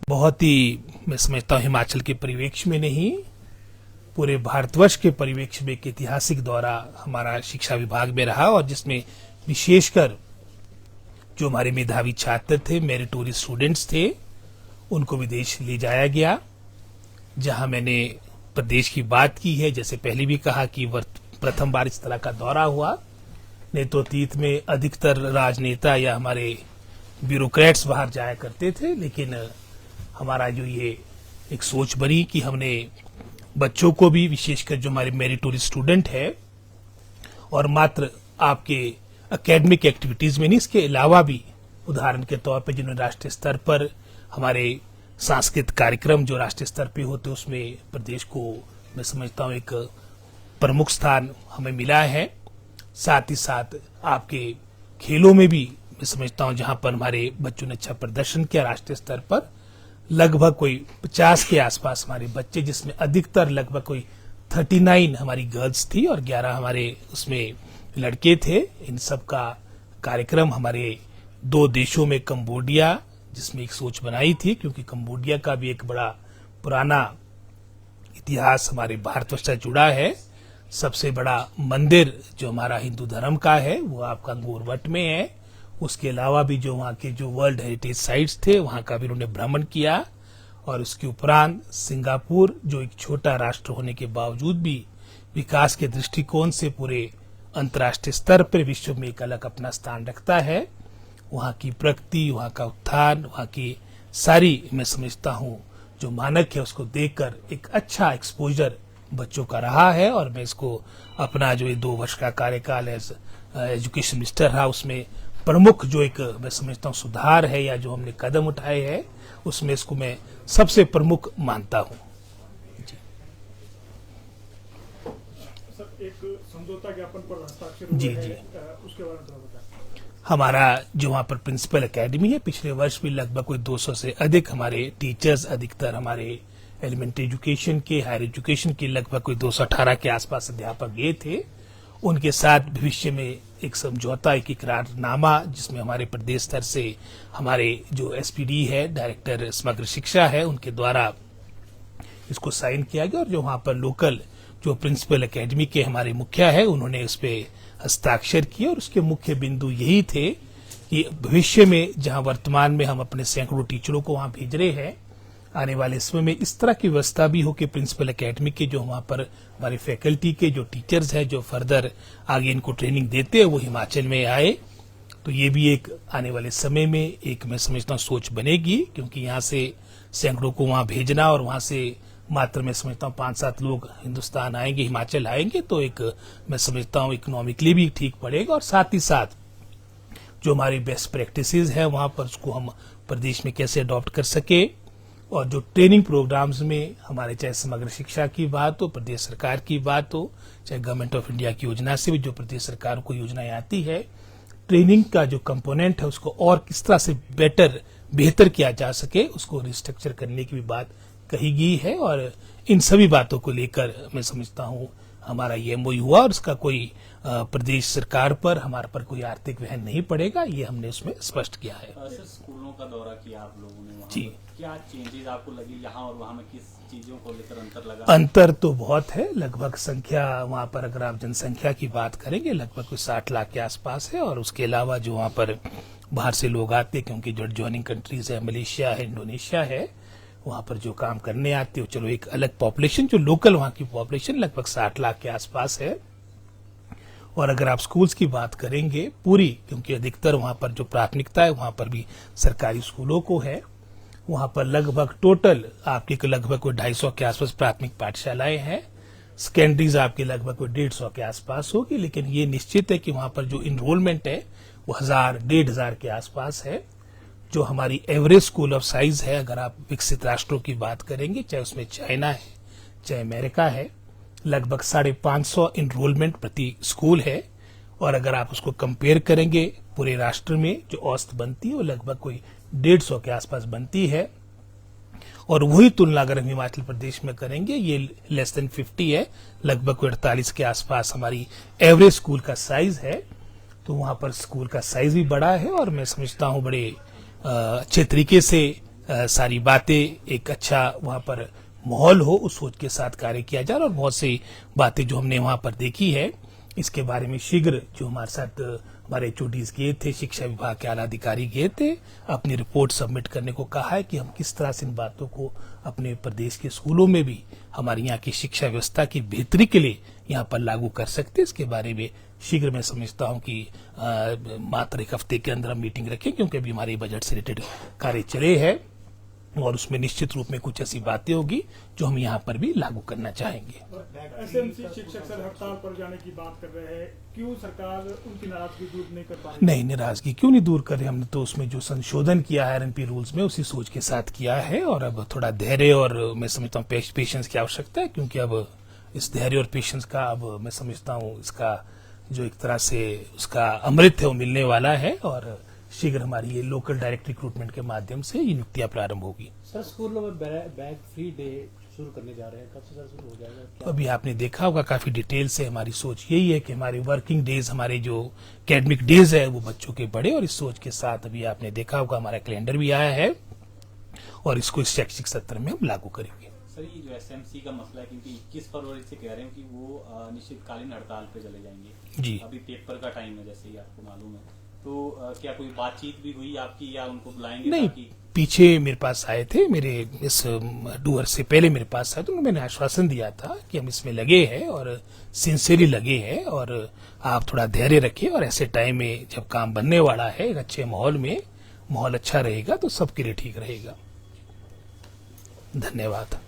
बहुत ही, मैं समझता हूँ, हिमाचल के परिवेश में नहीं, पूरे भारतवर्ष के परिवेश में एक ऐतिहासिक दौरा हमारा शिक्षा विभाग में रहा, और जिसमें विशेषकर जो हमारे मेधावी छात्र थे, मेरिटोरियस स्टूडेंट्स थे, उनको विदेश ले जाया गया, जहां मैंने प्रदेश की बात की है। जैसे पहले भी कहा कि प्रथम बार इस तरह का दौरा हुआ। नहीं तो अतीत में अधिकतर राजनेता या हमारे ब्यूरोक्रेट्स बाहर जाया करते थे, लेकिन हमारा जो ये एक सोच बनी कि हमने बच्चों को भी, विशेषकर जो हमारे मेरिटोरियस स्टूडेंट है, और मात्र आपके एकेडमिक एक्टिविटीज में नहीं, इसके अलावा भी उदाहरण के तौर पर जिन्होंने राष्ट्रीय स्तर पर हमारे सांस्कृतिक कार्यक्रम जो राष्ट्रीय स्तर पे होते, उसमें प्रदेश को मैं समझता हूँ एक प्रमुख स्थान हमें मिला है। साथ ही साथ आपके खेलों में भी मैं समझता हूँ, जहां पर हमारे बच्चों ने अच्छा प्रदर्शन किया राष्ट्रीय स्तर पर, लगभग कोई 50 के आसपास हमारे बच्चे, जिसमें अधिकतर लगभग कोई 39 हमारी गर्ल्स थी और 11 हमारे उसमें लड़के थे। इन सब का कार्यक्रम हमारे 2 देशों में, कंबोडिया, जिसमें एक सोच बनाई थी, क्योंकि कंबोडिया का भी एक बड़ा पुराना इतिहास हमारे भारतवर्ष से जुड़ा है। सबसे बड़ा मंदिर जो हमारा हिंदू धर्म का है वो आपका गोरवट में है। उसके अलावा भी जो वहाँ के जो वर्ल्ड हेरिटेज साइट्स थे, वहाँ का भी उन्होंने भ्रमण किया। और उसके उपरांत सिंगापुर, जो एक छोटा राष्ट्र होने के बावजूद भी विकास के दृष्टिकोण से पूरे अंतर्राष्ट्रीय स्तर पर विश्व में एक अलग अपना स्थान रखता है, वहाँ की प्रगति, वहाँ का उत्थान, वहाँ की सारी, मैं समझता हूँ, जो मानक है उसको देखकर एक अच्छा एक्सपोजर बच्चों का रहा है। और मैं इसको अपना जो ये 2 वर्ष का कार्यकाल एज एजुकेशन मिनिस्टर रहा, उसमें प्रमुख जो एक मैं समझता हूँ सुधार है या जो हमने कदम उठाए हैं, उसमें इसको मैं सबसे प्रमुख मानता हूँ। एक समझौता ज्ञापन पर हस्ताक्षर जी हुए जी, उसके बारे में थोड़ा बताएं। हमारा जो वहाँ पर प्रिंसिपल एकेडमी है, पिछले वर्ष भी लगभग कोई 200 से अधिक हमारे टीचर्स, अधिकतर हमारे एलिमेंट्री एजुकेशन के, हायर एजुकेशन के लगभग कोई 218 के आसपास अध्यापक गए थे। उनके साथ भविष्य में एक समझौता, एक इकरारनामा, जिसमें हमारे प्रदेश स्तर से हमारे जो एसपीडी है, डायरेक्टर समग्र शिक्षा है, उनके द्वारा इसको साइन किया गया। और जो वहाँ पर लोकल जो प्रिंसिपल एकेडमी के हमारे मुखिया है, उन्होंने उस पर हस्ताक्षर किए। और उसके मुख्य बिंदु यही थे कि भविष्य में जहां वर्तमान में हम अपने सैकड़ों टीचरों को वहां भेज रहे हैं, आने वाले समय में इस तरह की व्यवस्था भी हो कि प्रिंसिपल एकेडमी के जो वहां पर हमारे फैकल्टी के जो टीचर्स हैं, जो फर्दर आगे इनको ट्रेनिंग देते हैं, वो हिमाचल में आए। तो ये भी एक आने वाले समय में एक मैं समझता हूँ सोच बनेगी, क्योंकि यहाँ से सैकड़ों को वहां भेजना और वहां से मात्र मैं समझता हूँ 5-7 लोग हिंदुस्तान आएंगे, हिमाचल आएंगे, तो एक मैं समझता हूँ इकोनॉमिकली भी ठीक पड़ेगा। और साथ ही साथ जो हमारी बेस्ट प्रैक्टिसेस है वहां पर उसको हम प्रदेश में कैसे अडॉप्ट कर सके। और जो ट्रेनिंग प्रोग्राम्स में हमारे, चाहे समग्र शिक्षा की बात हो, प्रदेश सरकार की बात हो, चाहे गवर्नमेंट ऑफ इंडिया की योजना से भी जो प्रदेश सरकार को योजनाएं आती है, ट्रेनिंग का जो कंपोनेंट है उसको और किस तरह से बेहतर किया जा सके, उसको रिस्ट्रक्चर करने की भी बात कही गई है। और इन सभी बातों को लेकर मैं समझता हूँ हमारा ये एमओयू हुआ, और उसका कोई प्रदेश सरकार पर, हमारे पर कोई आर्थिक वहन नहीं पड़ेगा, ये हमने उसमें स्पष्ट किया है। सर, स्कूलों का दौरा किया आप लोगों ने, वहाँ जी, क्या चेंजेस आपको लगी यहाँ और वहाँ में, किस चीजों को लेकर अंतर लगा? अंतर तो बहुत है। लगभग संख्या वहाँ पर, अगर आप जनसंख्या की बात करेंगे, लगभग कोई 60 लाख के आसपास है। और उसके अलावा जो वहाँ पर बाहर से लोग आते, क्योंकि जो ज्वाइनिंग कंट्रीज है, मलेशिया है, इंडोनेशिया है, वहाँ पर जो काम करने आते हो, चलो एक अलग पॉपुलेशन, जो लोकल वहाँ की पॉपुलेशन लगभग 60 लाख के आसपास है। और अगर आप स्कूल्स की बात करेंगे पूरी, क्योंकि अधिकतर वहाँ पर जो प्राथमिकता है वहाँ पर भी सरकारी स्कूलों को है, वहाँ पर लगभग टोटल आपके लगभग कोई 250 के आसपास प्राथमिक पाठशालाएं हैं। सेकेंडरीज आपके लगभग कोई 150 के आसपास होगी। लेकिन ये निश्चित है कि वहाँ पर जो इनरोलमेंट है वो 1000-1500 के आसपास है। जो हमारी एवरेज स्कूल ऑफ साइज है, अगर आप विकसित राष्ट्रों की बात करेंगे, चाहे उसमें चाइना है, चाहे अमेरिका है, लगभग 550 इनरोलमेंट प्रति स्कूल है। और अगर आप उसको कंपेयर करेंगे पूरे राष्ट्र में, जो औसत बनती है वो लगभग कोई 150 के आसपास बनती है। और वही तुलना अगर हम हिमाचल प्रदेश में करेंगे, ये लेस देन 50 है, लगभग कोई 48 के आसपास हमारी एवरेज स्कूल का साइज है। तो वहां पर स्कूल का साइज भी बड़ा है। और मैं समझता हूँ बड़े अच्छे तरीके से सारी बातें, एक अच्छा वहां पर माहौल हो, उस सोच के साथ कार्य किया जाए। और बहुत सी बातें जो हमने वहां पर देखी है, इसके बारे में शीघ्र जो हमारे साथ हमारे HODs गए थे, शिक्षा विभाग के आला अधिकारी गए थे, अपनी रिपोर्ट सबमिट करने को कहा है कि हम किस तरह से इन बातों को अपने प्रदेश के स्कूलों में भी हमारे यहाँ की शिक्षा व्यवस्था की बेहतरी के लिए यहाँ पर लागू कर सकते हैं। इसके बारे में शीघ्र मैं समझता हूँ कि मात्र एक हफ्ते के अंदर हम मीटिंग रखें, क्योंकि अभी हमारे बजट से रिलेटेड कार्य चले हैं और उसमें निश्चित रूप में कुछ ऐसी बातें होगी जो हम यहाँ पर भी लागू करना चाहेंगे। SMC शिक्षक सर हड़ताल पर जाने की बात कर रहे हैं, क्यों सरकार उनकी नाराजगी दूर नहीं कर पा रही? नहीं, नाराजगी क्यों नहीं दूर कर रहे? हमने तो उसमें जो संशोधन किया है RNP रूल्स में, उसी सोच के साथ किया है। और अब थोड़ा धैर्य और मैं समझता हूँ पेशेंस की आवश्यकता है, क्योंकि अब इस धैर्य और पेशेंस का अब मैं समझता हूँ इसका जो एक तरह से उसका अमृत है वो मिलने वाला है। और शीघ्र हमारी ये लोकल डायरेक्ट रिक्रूटमेंट के माध्यम से ये नियुक्तियां प्रारंभ होगी। सर स्कूलों में बैग फ्री डे शुरू करने जा रहे हैं, कब से सर शुरू हो जाएगा? क्या अभी आपने देखा होगा काफी डिटेल से हमारी सोच यही है कि हमारे वर्किंग डेज, हमारे जो एकेडमिक डेज है वो बच्चों के बढ़े। और इस सोच के साथ अभी आपने देखा होगा हमारा कैलेंडर भी आया है और इसको इस शैक्षिक सत्र में हम लागू करेंगे। सर ये जो SMC का मसला है, क्योंकि 21 फरवरी से कह रहे हैं कि वो निश्चितकालीन हड़ताल पे चले जाएंगे जी। अभी पेपर का टाइम है, जैसे ही आपको मालूम है, तो क्या कोई बातचीत भी हुई आपकी या उनको बुलाएंगे? नहीं, ताकि पीछे मेरे पास आए थे, मेरे इस डूअर से पहले मेरे पास आए, तो मैंने आश्वासन दिया था कि हम इसमें लगे हैं और सिंसियरली लगे हैं और आप थोड़ा धैर्य रखिए। और ऐसे टाइम में जब काम बनने वाला है, एक अच्छे माहौल में, माहौल अच्छा रहेगा तो सबके लिए ठीक रहेगा। धन्यवाद।